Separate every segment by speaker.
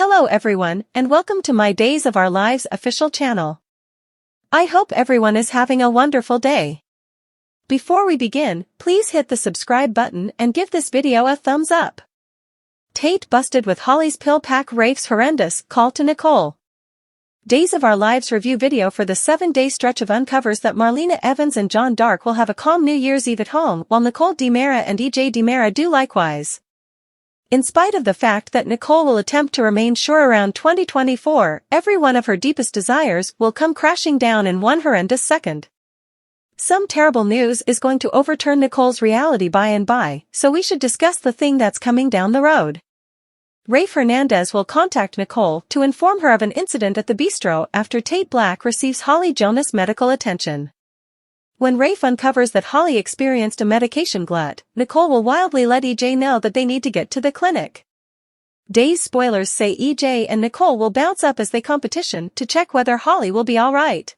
Speaker 1: Hello everyone, and welcome to my Days of Our Lives official channel. I hope everyone is having a wonderful day. Before we begin, please hit the subscribe button and give this video a thumbs up. Tate busted with Holly's pill pack. Rafe's horrendous call to Nicole. Days of Our Lives review video for the 7-day stretch of uncovers that Marlena Evans and John Dark will have a calm New Year's Eve at home while Nicole DiMera and EJ DiMera do likewise. In spite of the fact that Nicole will attempt to remain sure around 2024, every one of her deepest desires will come crashing down in one horrendous second. Some terrible news is going to overturn Nicole's reality by and by, so we should discuss the thing that's coming down the road. Rafe Hernandez will contact Nicole to inform her of an incident at the bistro after Tate Black receives Holly Jonas medical attention. When Rafe uncovers that Holly experienced a medication glut, Nicole will wildly let EJ know that they need to get to the clinic. Days spoilers say EJ and Nicole will bounce up as they competition to check whether Holly will be alright.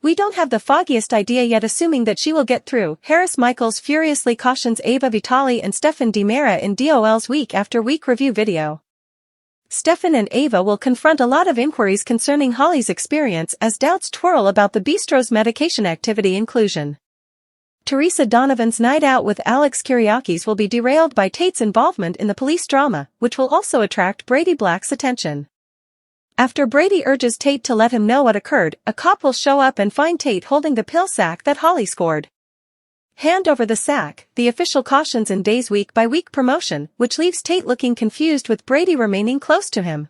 Speaker 1: We don't have the foggiest idea yet, assuming that she will get through. Harris Michaels furiously cautions Ava Vitali and Stefan DiMera in DOL's week after week review video. Stefan and Ava will confront a lot of inquiries concerning Holly's experience as doubts twirl about the bistro's medication activity inclusion. Teresa Donovan's night out with Alex Kyriakis will be derailed by Tate's involvement in the police drama, which will also attract Brady Black's attention. After Brady urges Tate to let him know what occurred, a cop will show up and find Tate holding the pill sack that Holly scored. Hand over the sack, the official cautions in Days' week-by-week promotion, which leaves Tate looking confused with Brady remaining close to him.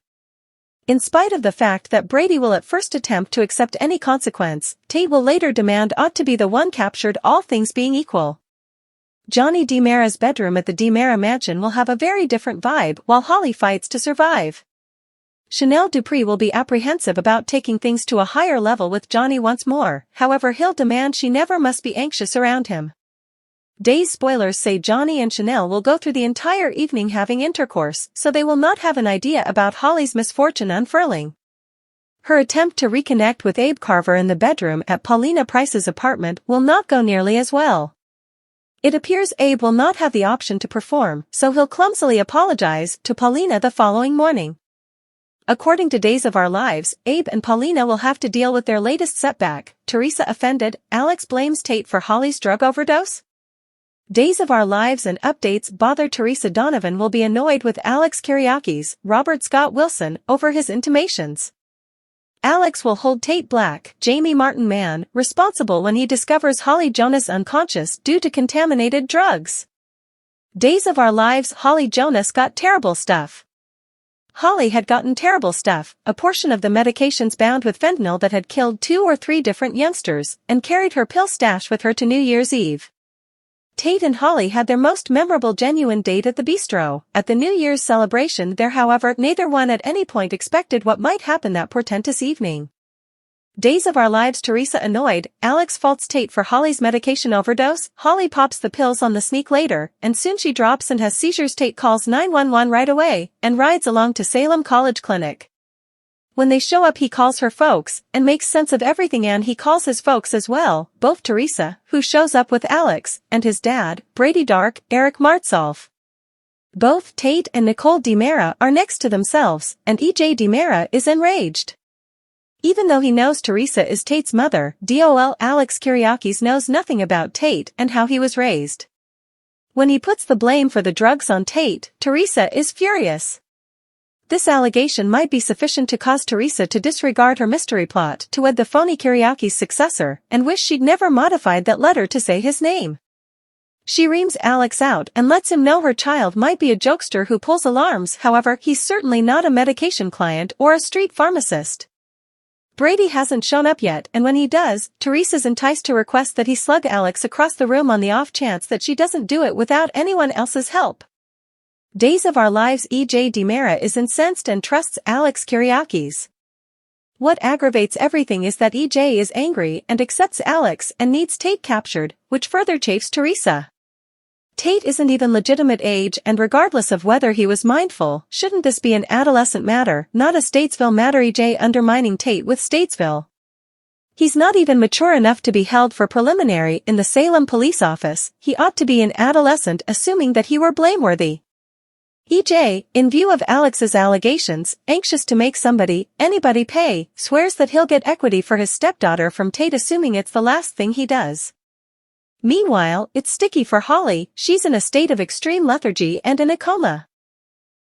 Speaker 1: In spite of the fact that Brady will at first attempt to accept any consequence, Tate will later demand ought to be the one captured, all things being equal. Johnny DiMera's bedroom at the DiMera mansion will have a very different vibe while Holly fights to survive. Chanel Dupree will be apprehensive about taking things to a higher level with Johnny once more, however he'll demand she never must be anxious around him. Days spoilers say Johnny and Chanel will go through the entire evening having intercourse, so they will not have an idea about Holly's misfortune unfurling. Her attempt to reconnect with Abe Carver in the bedroom at Paulina Price's apartment will not go nearly as well. It appears Abe will not have the option to perform, so he'll clumsily apologize to Paulina the following morning. According to Days of Our Lives, Abe and Paulina will have to deal with their latest setback. Teresa offended, Alex blames Tate for Holly's drug overdose? Days of Our Lives and updates bother. Teresa Donovan will be annoyed with Alex Kyriakis, Robert Scott Wilson, over his intimations. Alex will hold Tate Black, Jamie Martin Mann, responsible when he discovers Holly Jonas unconscious due to contaminated drugs. Days of Our Lives. Holly Jonas got terrible stuff. Holly had gotten terrible stuff, a portion of the medications bound with fentanyl that had killed 2 or 3 different youngsters, and carried her pill stash with her to New Year's Eve. Tate and Holly had their most memorable genuine date at the bistro. At the New Year's celebration there, however, neither one at any point expected what might happen that portentous evening. Days of Our Lives. Teresa annoyed, Alex faults Tate for Holly's medication overdose. Holly pops the pills on the sneak later, and soon she drops and has seizures. Tate calls 911 right away, and rides along to Salem College Clinic. When they show up he calls her folks, and makes sense of everything, and he calls his folks as well, both Teresa, who shows up with Alex, and his dad, Brady Dark, Eric Martsolf. Both Tate and Nicole DiMera are next to themselves, and EJ DiMera is enraged. Even though he knows Teresa is Tate's mother, DOL Alex Kyriakis knows nothing about Tate and how he was raised. When he puts the blame for the drugs on Tate, Teresa is furious. This allegation might be sufficient to cause Teresa to disregard her mystery plot to wed the phony Kyriakis successor and wish she'd never modified that letter to say his name. She reams Alex out and lets him know her child might be a jokester who pulls alarms. However, he's certainly not a medication client or a street pharmacist. Brady hasn't shown up yet, and when he does, Teresa's enticed to request that he slug Alex across the room on the off chance that she doesn't do it without anyone else's help. Days of Our Lives. EJ DiMera is incensed and trusts Alex Kyriakis. What aggravates everything is that EJ is angry and accepts Alex and needs Tate captured, which further chafes Teresa. Tate isn't even legitimate age, and regardless of whether he was mindful, shouldn't this be an adolescent matter, not a Statesville matter? EJ undermining Tate with Statesville. He's not even mature enough to be held for preliminary in the Salem police office. He ought to be an adolescent, assuming that he were blameworthy. EJ, in view of Alex's allegations, anxious to make anybody pay, swears that he'll get equity for his stepdaughter from Tate, assuming it's the last thing he does. Meanwhile, it's sticky for Holly. She's in a state of extreme lethargy and in a coma.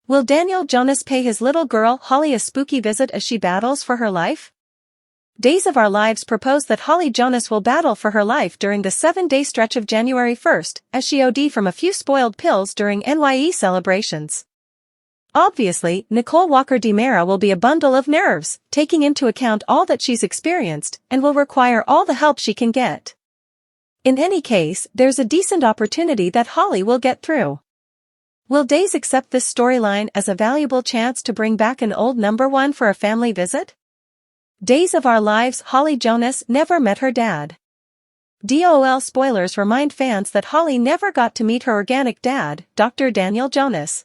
Speaker 1: Will Daniel Jonas pay his little girl Holly a spooky visit as she battles for her life? Days of Our Lives propose that Holly Jonas will battle for her life during the 7-day stretch of January 1st, as she OD'd from a few spoiled pills during NYE celebrations. Obviously, Nicole Walker DiMera will be a bundle of nerves, taking into account all that she's experienced, and will require all the help she can get. In any case, there's a decent opportunity that Holly will get through. Will Days accept this storyline as a valuable chance to bring back an old number one for a family visit? Days of Our Lives Holly Jonas never met her dad. DOL spoilers remind fans that Holly never got to meet her organic dad, Dr. Daniel Jonas.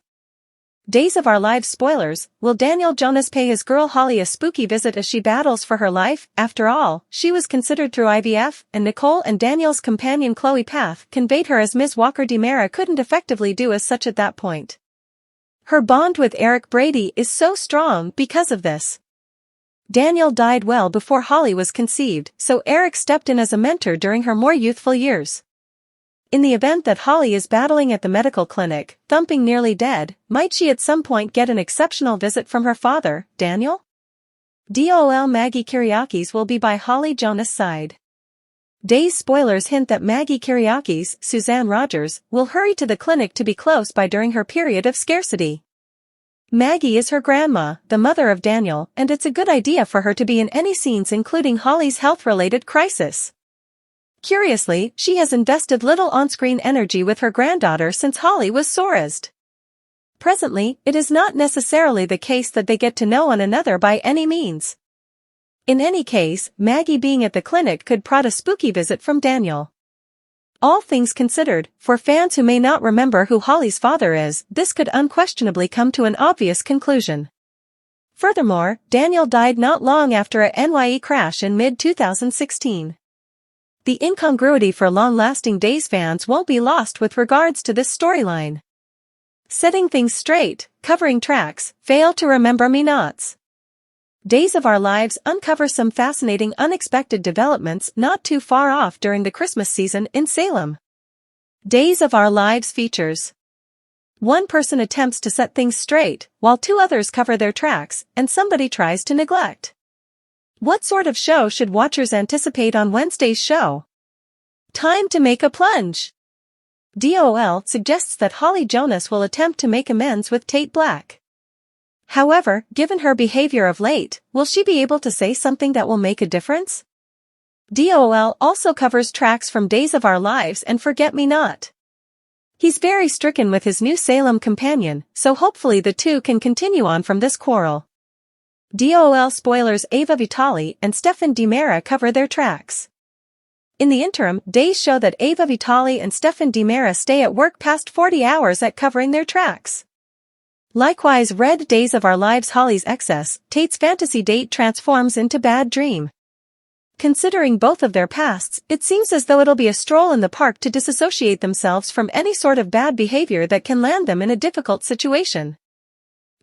Speaker 1: Days of Our Lives spoilers, will Daniel Jonas pay his girl Holly a spooky visit as she battles for her life? After all, she was considered through IVF, and Nicole and Daniel's companion Chloe Path conveyed her as Ms. Walker DiMera couldn't effectively do as such at that point. Her bond with Eric Brady is so strong because of this. Daniel died well before Holly was conceived, so Eric stepped in as a mentor during her more youthful years. In the event that Holly is battling at the medical clinic, thumping nearly dead, might she at some point get an exceptional visit from her father, Daniel? DOL Maggie Kyriakis will be by Holly Jonas' side. Days spoilers hint that Maggie Kyriakis, Suzanne Rogers, will hurry to the clinic to be close by during her period of scarcity. Maggie is her grandma, the mother of Daniel, and it's a good idea for her to be in any scenes including Holly's health-related crisis. Curiously, she has invested little on-screen energy with her granddaughter since Holly was sorest. Presently, it is not necessarily the case that they get to know one another by any means. In any case, Maggie being at the clinic could prod a spooky visit from Daniel. All things considered, for fans who may not remember who Holly's father is, this could unquestionably come to an obvious conclusion. Furthermore, Daniel died not long after a NYE crash in mid-2016. The incongruity for long-lasting Days fans won't be lost with regards to this storyline. Setting things straight, covering tracks, fail to remember me nots. Days of Our Lives uncover some fascinating unexpected developments not too far off during the Christmas season in Salem. Days of Our Lives features. One person attempts to set things straight, while two others cover their tracks, and somebody tries to neglect. What sort of show should watchers anticipate on Wednesday's show? Time to make a plunge. DOL suggests that Holly Jonas will attempt to make amends with Tate Black. However, given her behavior of late, will she be able to say something that will make a difference? DOL also covers tracks from Days of Our Lives and Forget Me Not. He's very stricken with his new Salem companion, so hopefully the two can continue on from this quarrel. DOL spoilers Ava Vitale and Stefan DiMera cover their tracks. In the interim, Days show that Ava Vitale and Stefan DiMera stay at work past 40 hours at covering their tracks. Likewise, Red Days of Our Lives Holly's excess, Tate's fantasy date transforms into bad dream. Considering both of their pasts, it seems as though it'll be a stroll in the park to disassociate themselves from any sort of bad behavior that can land them in a difficult situation.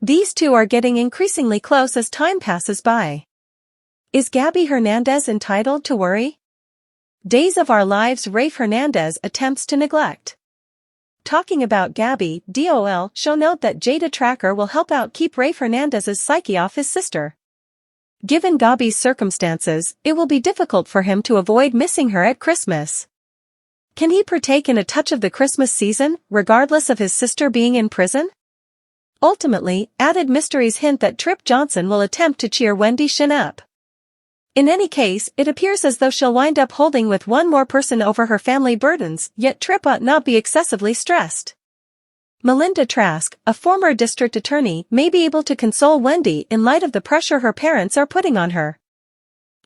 Speaker 1: These two are getting increasingly close as time passes by. Is Gabby Hernandez entitled to worry? Days of Our Lives Rafe Hernandez attempts to neglect. Talking about Gabby, DOL show note that Jada Tracker will help out keep Rafe Hernandez's psyche off his sister. Given Gabby's circumstances, it will be difficult for him to avoid missing her at Christmas. Can he partake in a touch of the Christmas season, regardless of his sister being in prison? Ultimately, added mysteries hint that Trip Johnson will attempt to cheer Wendy Shin up. In any case, it appears as though she'll wind up holding with one more person over her family burdens, yet Trip ought not be excessively stressed. Melinda Trask, a former district attorney, may be able to console Wendy in light of the pressure her parents are putting on her.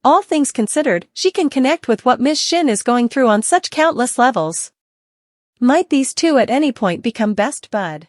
Speaker 1: All things considered, she can connect with what Ms. Shin is going through on such countless levels. Might these two at any point become best bud?